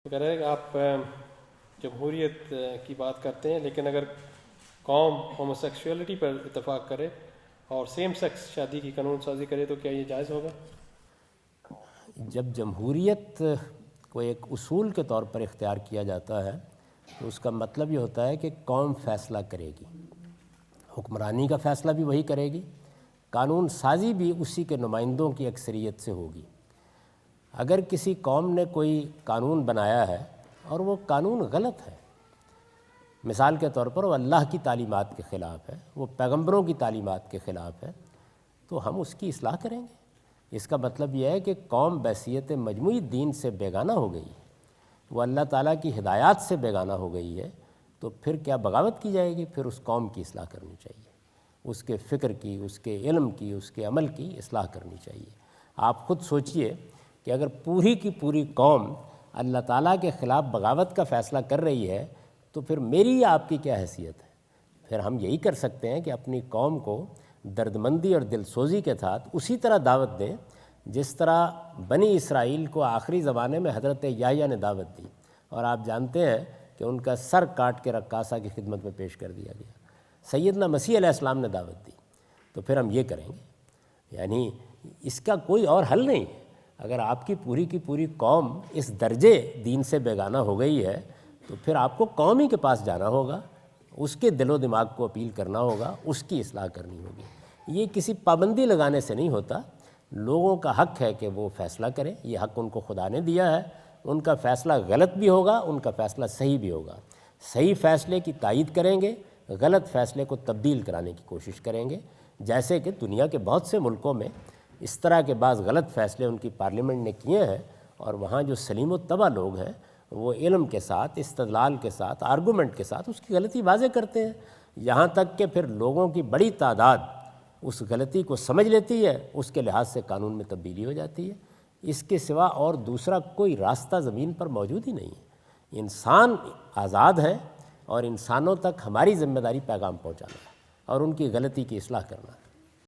کہہ رہے ہیں کہ آپ جمہوریت کی بات کرتے ہیں، لیکن اگر قوم ہومو سیکسولیٹی پر اتفاق کرے اور سیم سیکس شادی کی قانون سازی کرے تو کیا یہ جائز ہوگا؟ جب جمہوریت کو ایک اصول کے طور پر اختیار کیا جاتا ہے تو اس کا مطلب یہ ہوتا ہے کہ قوم فیصلہ کرے گی، حکمرانی کا فیصلہ بھی وہی کرے گی، قانون سازی بھی اسی کے نمائندوں کی اکثریت سے ہوگی۔ اگر کسی قوم نے کوئی قانون بنایا ہے اور وہ قانون غلط ہے، مثال کے طور پر وہ اللہ کی تعلیمات کے خلاف ہے، وہ پیغمبروں کی تعلیمات کے خلاف ہے، تو ہم اس کی اصلاح کریں گے۔ اس کا مطلب یہ ہے کہ قوم بحیثیت مجموعی دین سے بیگانہ ہو گئی ہے، وہ اللہ تعالیٰ کی ہدایات سے بیگانہ ہو گئی ہے، تو پھر کیا بغاوت کی جائے گی؟ پھر اس قوم کی اصلاح کرنی چاہیے، اس کے فکر کی، اس کے علم کی، اس کے عمل کی اصلاح کرنی چاہیے۔ آپ خود سوچئے کہ اگر پوری کی پوری قوم اللہ تعالیٰ کے خلاف بغاوت کا فیصلہ کر رہی ہے تو پھر میری یا آپ کی کیا حیثیت ہے؟ پھر ہم یہی کر سکتے ہیں کہ اپنی قوم کو دردمندی اور دل سوزی کے ساتھ اسی طرح دعوت دیں جس طرح بنی اسرائیل کو آخری زمانے میں حضرت یحییٰ نے دعوت دی، اور آپ جانتے ہیں کہ ان کا سر کاٹ کے رقاصہ کی خدمت میں پیش کر دیا گیا۔ سیدنا مسیح علیہ السلام نے دعوت دی، تو پھر ہم یہ کریں گے۔ یعنی اس کا کوئی اور حل نہیں ہے۔ اگر آپ کی پوری قوم اس درجے دین سے بیگانہ ہو گئی ہے تو پھر آپ کو قوم ہی کے پاس جانا ہوگا، اس کے دل و دماغ کو اپیل کرنا ہوگا، اس کی اصلاح کرنی ہوگی۔ یہ کسی پابندی لگانے سے نہیں ہوتا، لوگوں کا حق ہے کہ وہ فیصلہ کریں، یہ حق ان کو خدا نے دیا ہے۔ ان کا فیصلہ غلط بھی ہوگا، ان کا فیصلہ صحیح بھی ہوگا۔ صحیح فیصلے کی تائید کریں گے، غلط فیصلے کو تبدیل کرانے کی کوشش کریں گے، جیسے کہ دنیا کے بہت سے ملکوں میں اس طرح کے بعض غلط فیصلے ان کی پارلیمنٹ نے کیے ہیں، اور وہاں جو سلیم و طبع لوگ ہیں وہ علم کے ساتھ، استدلال کے ساتھ، آرگومنٹ کے ساتھ اس کی غلطی واضح کرتے ہیں، یہاں تک کہ پھر لوگوں کی بڑی تعداد اس غلطی کو سمجھ لیتی ہے، اس کے لحاظ سے قانون میں تبدیلی ہو جاتی ہے۔ اس کے سوا اور دوسرا کوئی راستہ زمین پر موجود ہی نہیں ہے۔ انسان آزاد ہے اور انسانوں تک ہماری ذمہ داری پیغام پہنچانا ہے اور ان کی غلطی کی اصلاح کرنا ہے۔